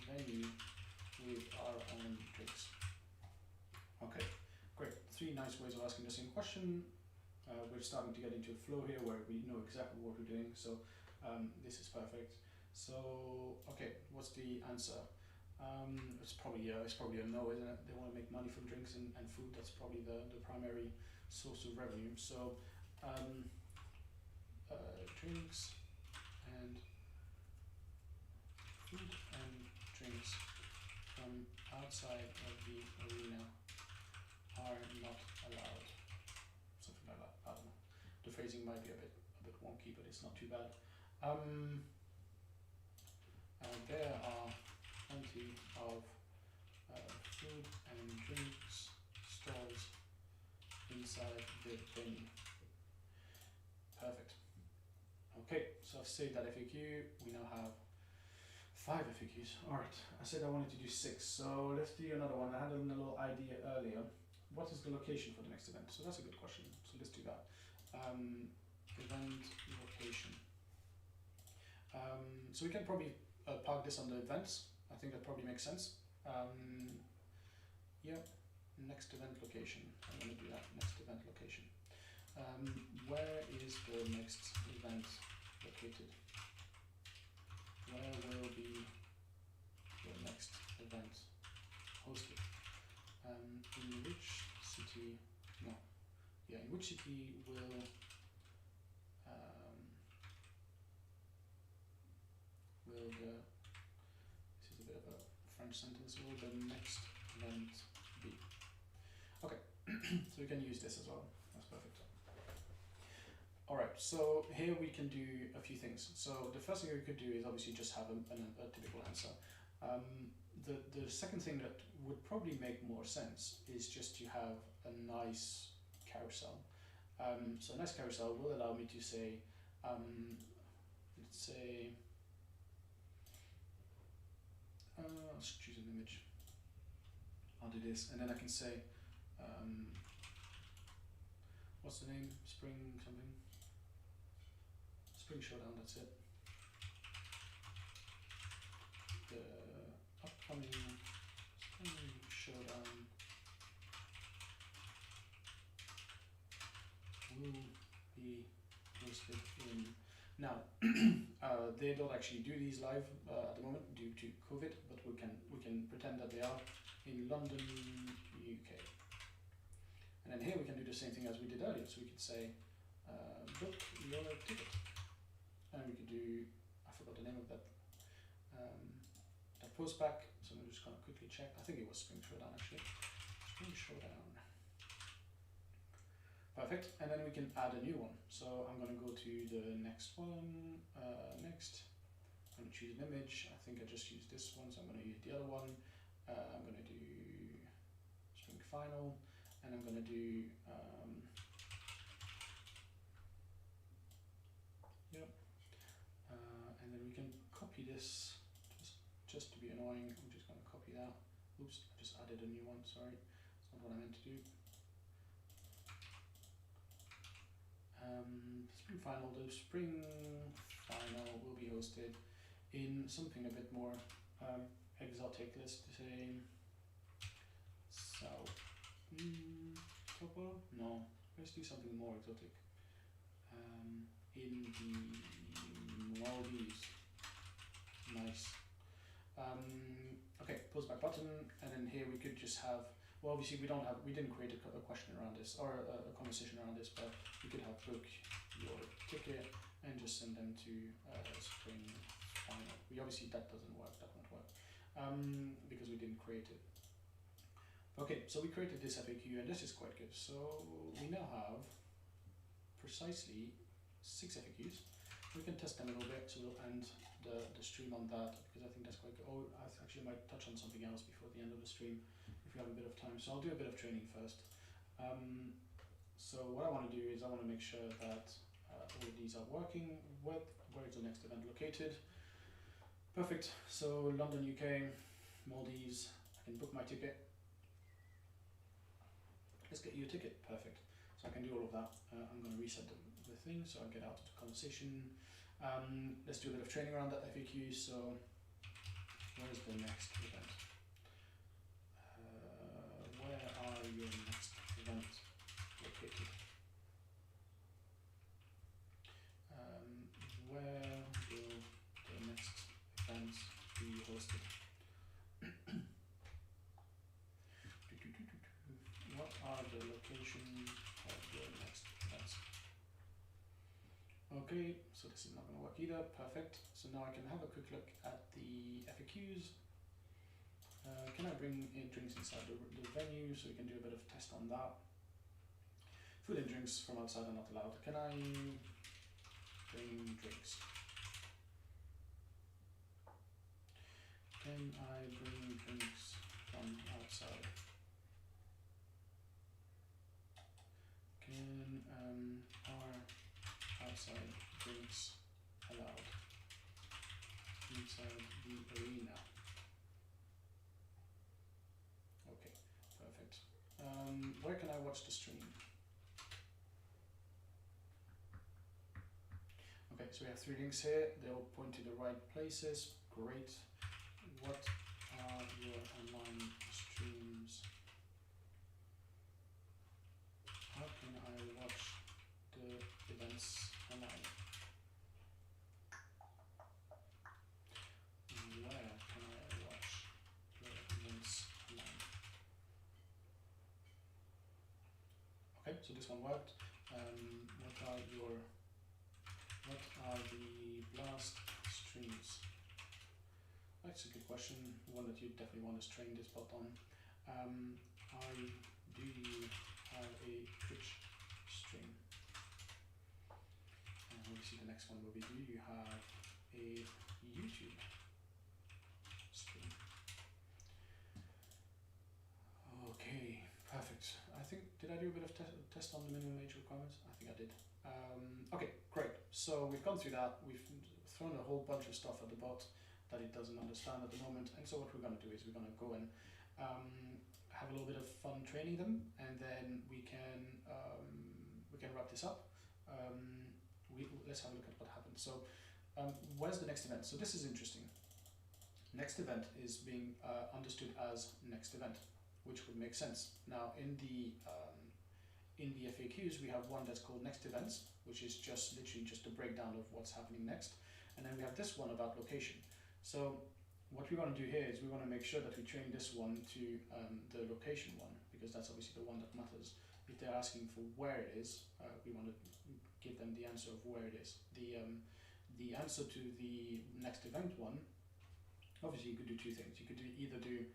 venue with our own drinks? Okay, great. 3 nice ways of asking the same question. We're starting to get into a flow here where we know exactly what we're doing, so this is perfect. So, okay, what's the answer? It's probably a no, isn't it? They want to make money from drinks and food. That's probably the primary source of revenue. So, drinks and food and drinks from outside of the arena are not allowed. Something like that. I don't know. The phrasing might be a bit wonky, but it's not too bad. There are plenty of food and drinks stalls inside the venue. Perfect. Okay, so I've saved that FAQ. We now have 5 FAQs. Alright, I said I wanted to do 6, so let's do another one. I had a little idea earlier. What is the location for the next event? So that's a good question. So let's do that. Event location. So we can probably park this on the events. I think that probably makes sense. Yeah, next event location. I'm going to do that, next event location. Where is the next event located? Where will be the next event hosted? In which city? No. Yeah, in which city will the, this is a bit of a French sentence, will the next event be? Okay, so we can use this as well. That's perfect. Alright, so here we can do a few things. So the first thing we could do is obviously just have a typical answer. The second thing that would probably make more sense is just to have a nice carousel. So a nice carousel will allow me to say, let's say, let's choose an image. I'll do this, and then I can say, what's the name? Spring something. Spring Showdown, that's it. The upcoming Spring Showdown will be hosted in. Now, they don't actually do these live at the moment due to COVID, but we can pretend that they are in London, UK. And then here we can do the same thing as we did earlier. So we could say, book your ticket. And we could do, I forgot the name of that post back. So I'm just gonna quickly check. I think it was Spring Showdown actually. Spring Showdown. Perfect, and then we can add a new one. So I'm going to go to the next one, next. I'm going to choose an image. I think I just used this one, so I'm going to use the other one. I'm going to do Spring Final, and I'm going to do, yep. And then we can copy this, just to be annoying. I'm just going to copy that. Oops, I just added a new one, sorry. That's not what I meant to do. Spring Final, the Spring Final will be hosted in something a bit more exotic. Let's say South Topo? No, let's do something more exotic. In the Maldives. Nice. Okay, post back button, and then here we could just have. Well, obviously we didn't create a question around this or a conversation around this, but we could have book your ticket and just send them to Spring Final. That doesn't work, that won't work, because we didn't create it. Okay, so we created this FAQ, and this is quite good. So we now have precisely 6 FAQs. We can test them a little bit, so we'll end the stream on that, because I think that's quite good. Oh, I actually might touch on something else before the end of the stream, if we have a bit of time. So I'll do a bit of training first. So what I want to do is I want to make sure that all of these are working. Where is the next event located? Perfect. So London, UK, Maldives. I can book my ticket. Let's get you a ticket. Perfect. So I can do all of that. I'm going to reset the thing so I get out of the conversation. Let's do a bit of training around that FAQ. So where's the next event? Where are your next events located? Where will the next events be hosted? What are the locations of your next events? Okay, so this is not going to work either. Perfect. So now I can have a quick look at the FAQs. Can I bring in drinks inside the venue, so we can do a bit of test on that? Food and drinks from outside are not allowed. Can I bring drinks? Can I bring drinks from outside? Can are outside drinks allowed inside the arena? Okay, perfect. Where can I watch the stream? Okay, so we have 3 links here. They'll point to the right places. Great. What are your online streams events online? Where can I watch your events online? Okay, so this one worked. What are the blast streams? That's a good question. One that you definitely want to train this bot on. Do you have a Twitch stream? And obviously the next one will be, do you have a YouTube stream? Okay, perfect. I think, did I do a bit of test on the minimum age requirements? I think I did. Okay, great. So we've gone through that. We've thrown a whole bunch of stuff at the bot that it doesn't understand at the moment. And so what we're going to do is we're going to go and have a little bit of fun training them, and then we can wrap this up. Let's have a look at what happened. So where's the next event? So this is interesting. Next event is being understood as next event, which would make sense. Now in the FAQs we have one that's called next events, which is just literally just a breakdown of what's happening next, and then we have this one about location. So what we want to do here is we want to make sure that we train this one to the location one, because that's obviously the one that matters. If they're asking for where it is, we want to give them the answer of where it is. The answer to the next event one, obviously you could do two things. You could either do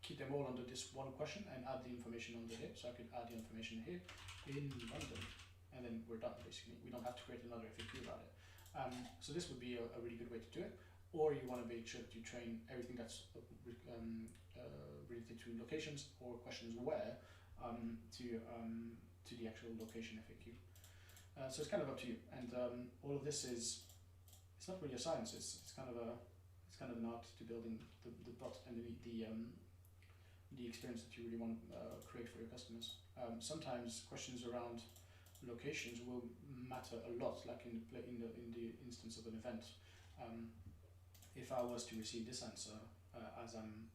keep them all under this one question and add the information under here. So I could add the information here in London, and then we're done basically. We don't have to create another FAQ about it. So this would be a really good way to do it. Or you want to make sure that you train everything that's related to locations or questions where to the actual location FAQ. So it's kind of up to you. And all of this it's not really a science. It's kind of an art to building the bot and the experience that you really want to create for your customers. Sometimes questions around locations will matter a lot, like in the instance of an event. If I was to receive this answer as I'm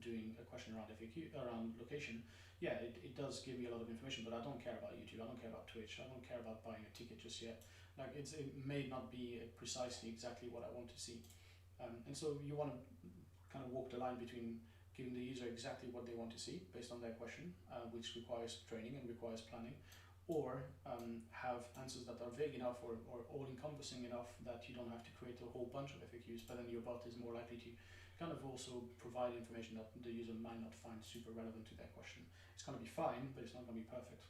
doing a question around FAQ around location, yeah, it does give me a lot of information, but I don't care about YouTube, I don't care about Twitch, I don't care about buying a ticket just yet. Like it may not be precisely exactly what I want to see. And so you want to kind of walk the line between giving the user exactly what they want to see based on their question, which requires training and requires planning, or have answers that are vague enough or all-encompassing enough that you don't have to create a whole bunch of FAQs, but then your bot is more likely to kind of also provide information that the user might not find super relevant to their question. It's going to be fine, but it's not going to be perfect.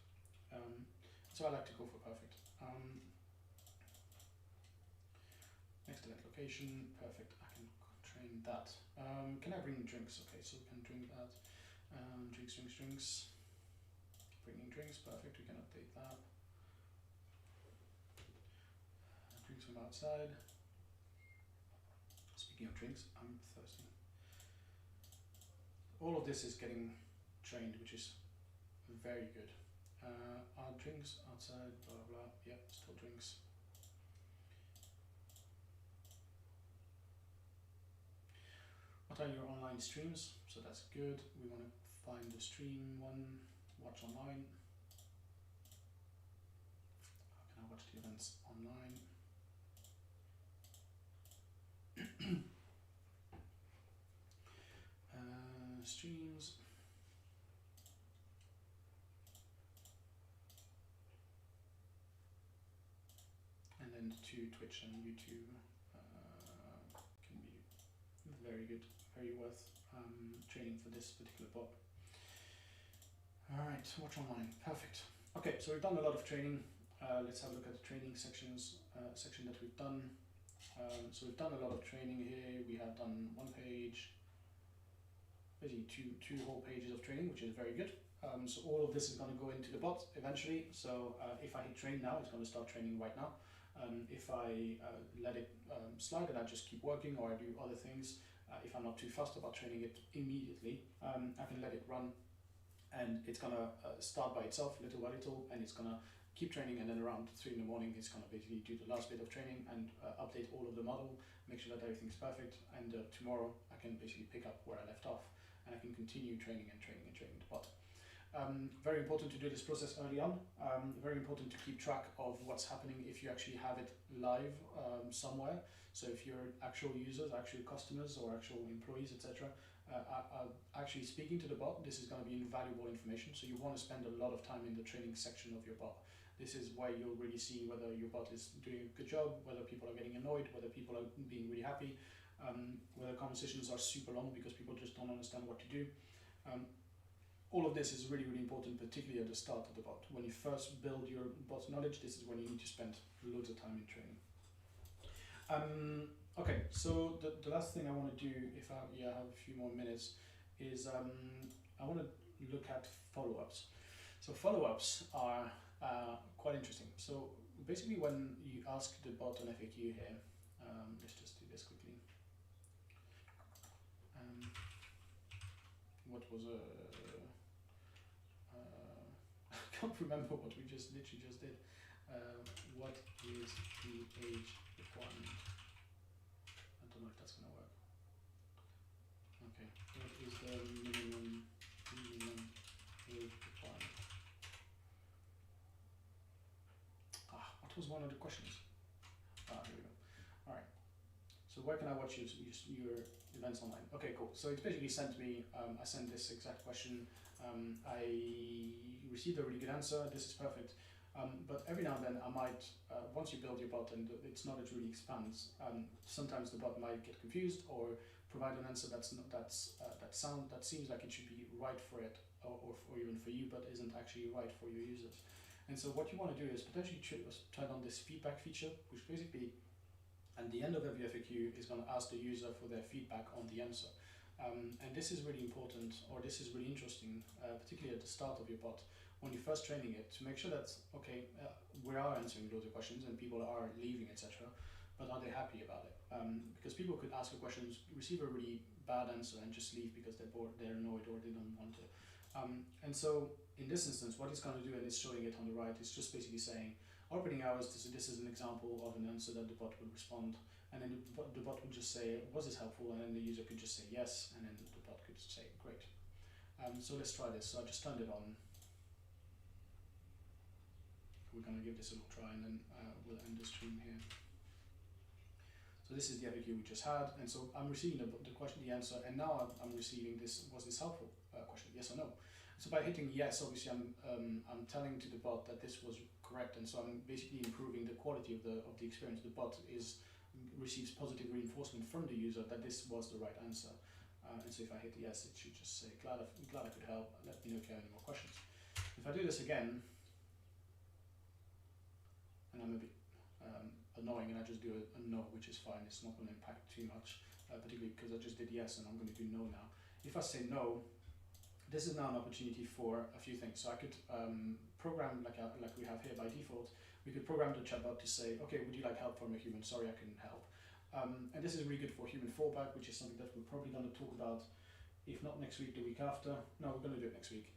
So I like to go for perfect. Next event location, perfect. I can train that. Can I bring drinks? Okay, so we can drink that. Drinks. Bringing drinks, perfect. We can update that. Drinks from outside. Speaking of drinks, I'm thirsty. All of this is getting trained, which is very good. Are drinks outside? Blah blah blah. Yeah, still drinks. What are your online streams? So that's good. We want to find the stream one, watch online. How can I watch the events online? Streams. And then to Twitch and YouTube can be very good, very worth training for this particular bot. Alright, watch online, perfect. Okay, so we've done a lot of training. Let's have a look at the training section that we've done. So we've done a lot of training here. We have done one page, basically two whole pages of training, which is very good. So all of this is going to go into the bot eventually. So if I hit train now, it's going to start training right now. If I let it slide and I just keep working, or I do other things, if I'm not too fast about training it immediately, I can let it run, and it's going to start by itself little by little, and it's going to keep training, and then around 3 in the morning it's going to basically do the last bit of training and update all of the model, make sure that everything's perfect, and tomorrow I can basically pick up where I left off, and I can continue training the bot. Very important to do this process early on. Very important to keep track of what's happening if you actually have it live somewhere. So if your actual users, actual customers, or actual employees, etc., are actually speaking to the bot, this is going to be invaluable information. So you want to spend a lot of time in the training section of your bot. This is where you'll really see whether your bot is doing a good job, whether people are getting annoyed, whether people are being really happy, whether conversations are super long because people just don't understand what to do. All of this is really, really important, particularly at the start of the bot. When you first build your bot's knowledge, this is when you need to spend loads of time in training. Okay, so the last thing I want to do, if I have a few more minutes, is I want to look at follow-ups. So follow-ups are quite interesting. So basically when you ask the bot an FAQ here, let's just do this quickly. What was I can't remember what we literally just did. What is the age requirement? I don't know if that's gonna work. Okay, what is the minimum age requirement? What was one of the questions? Here we go. All right. So where can I watch your events online? Okay, cool. So it's basically sent me. I sent this exact question. I received a really good answer. This is perfect. But every now and then I might, once you build your bot and its knowledge really expands, sometimes the bot might get confused or provide an answer that seems like it should be right for it or even for you, but isn't actually right for your users. And so what you want to do is potentially turn on this feedback feature, which basically at the end of every FAQ is going to ask the user for their feedback on the answer. And this is really important, or this is really interesting, particularly at the start of your bot, when you're first training it, to make sure that, okay, we are answering loads of questions and people are leaving, etc., but are they happy about it? Because people could ask a question, receive a really bad answer and just leave because they're bored, they're annoyed, or they don't want it. And so in this instance, what it's going to do, and it's showing it on the right, is just basically saying, opening hours, this is an example of an answer that the bot would respond, and then the bot would just say, was this helpful? And then the user could just say yes, and then the bot could say, great. So let's try this. So I just turned it on. We're going to give this a little try, and then we'll end the stream here. So this is the FAQ we just had, and so I'm receiving the question, the answer, and now I'm receiving this, was this helpful question, yes or no. So by hitting yes, obviously I'm telling to the bot that this was correct, and so I'm basically improving the quality of the experience. The bot receives positive reinforcement from the user that this was the right answer. And so if I hit yes, it should just say, glad I could help, let me know if you have any more questions. If I do this again, and I'm a bit annoying and I just do a no, which is fine, it's not going to impact too much, particularly because I just did yes and I'm going to do no now. If I say no, this is now an opportunity for a few things. So I could program, like we have here by default, we could program the chatbot to say, okay, would you like help from a human? Sorry, I couldn't help. And this is really good for human fallback, which is something that we're probably going to talk about, if not next week, the week after. No, we're going to do it next week.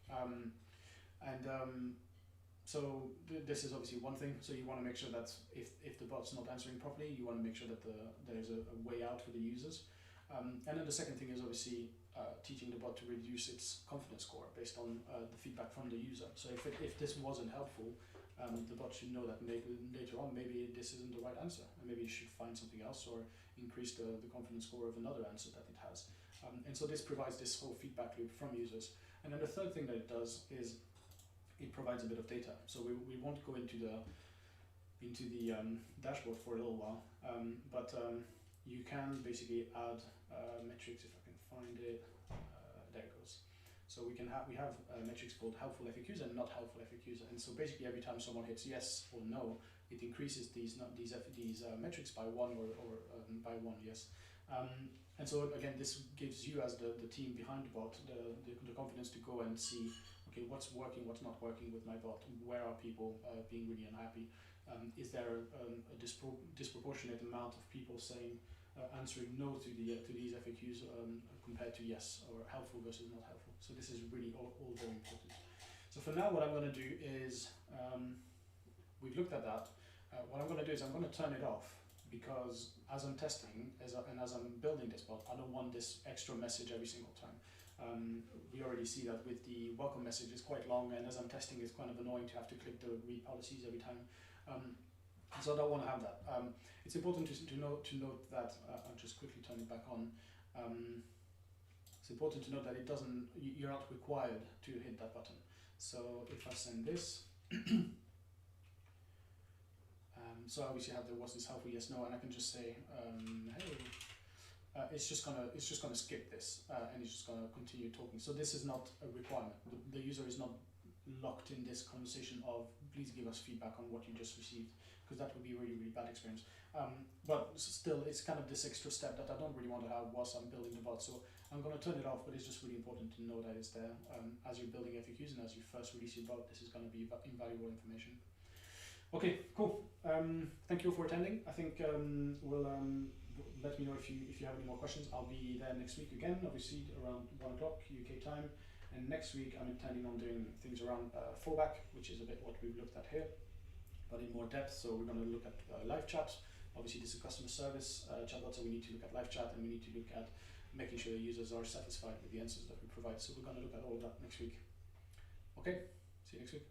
So this is obviously one thing. So you want to make sure that if the bot's not answering properly, you want to make sure that there's a way out for the users. And then the second thing is obviously teaching the bot to reduce its confidence score based on the feedback from the user. So if this wasn't helpful, the bot should know that later on maybe this isn't the right answer, and maybe you should find something else or increase the confidence score of another answer that it has. And so this provides this whole feedback loop from users. And then the third thing that it does is it provides a bit of data. So we won't go into the dashboard for a little while, but you can basically add metrics, if I can find it. There it goes. So we have metrics called helpful FAQs and not helpful FAQs, and so basically every time someone hits yes or no, it increases these metrics by one or by one, yes. And so again, this gives you as the team behind the bot the confidence to go and see, okay, what's working, what's not working with my bot, where are people being really unhappy, is there a disproportionate amount of people saying answering no to these FAQs compared to yes, or helpful versus not helpful. So this is really all very important. So for now, what I'm going to do is, we've looked at that. What I'm going to do is I'm going to turn it off, because as I'm testing and as I'm building this bot, I don't want this extra message every single time. we already see that with the welcome message it's quite long, and as I'm testing it's kind of annoying to have to click the read policies every time. So I don't want to have that. It's important to note that, I'll just quickly turn it back on. It's important to note that you're not required to hit that button. So if I send this, so I obviously have the what's this helpful yes no, and I can just say hey. It's just gonna skip this, and it's just gonna continue talking. So this is not a requirement. The user is not locked in this conversation of please give us feedback on what you just received, because that would be a really, really bad experience. But still, it's kind of this extra step that I don't really want to have whilst I'm building the bot. So I'm gonna turn it off, but it's just really important to know that it's there. As you're building FAQs and as you first release your bot, this is gonna be invaluable information. Okay, cool. Thank you for attending. I think we'll let me know if you have any more questions. I'll be there next week again, obviously around 1 o'clock UK time. And next week I'm intending on doing things around fallback, which is a bit what we've looked at here, but in more depth. So we're going to look at live chat. Obviously this is a customer service chatbot, so we need to look at live chat, and we need to look at making sure the users are satisfied with the answers that we provide. So we're going to look at all of that next week. Okay, see you next week.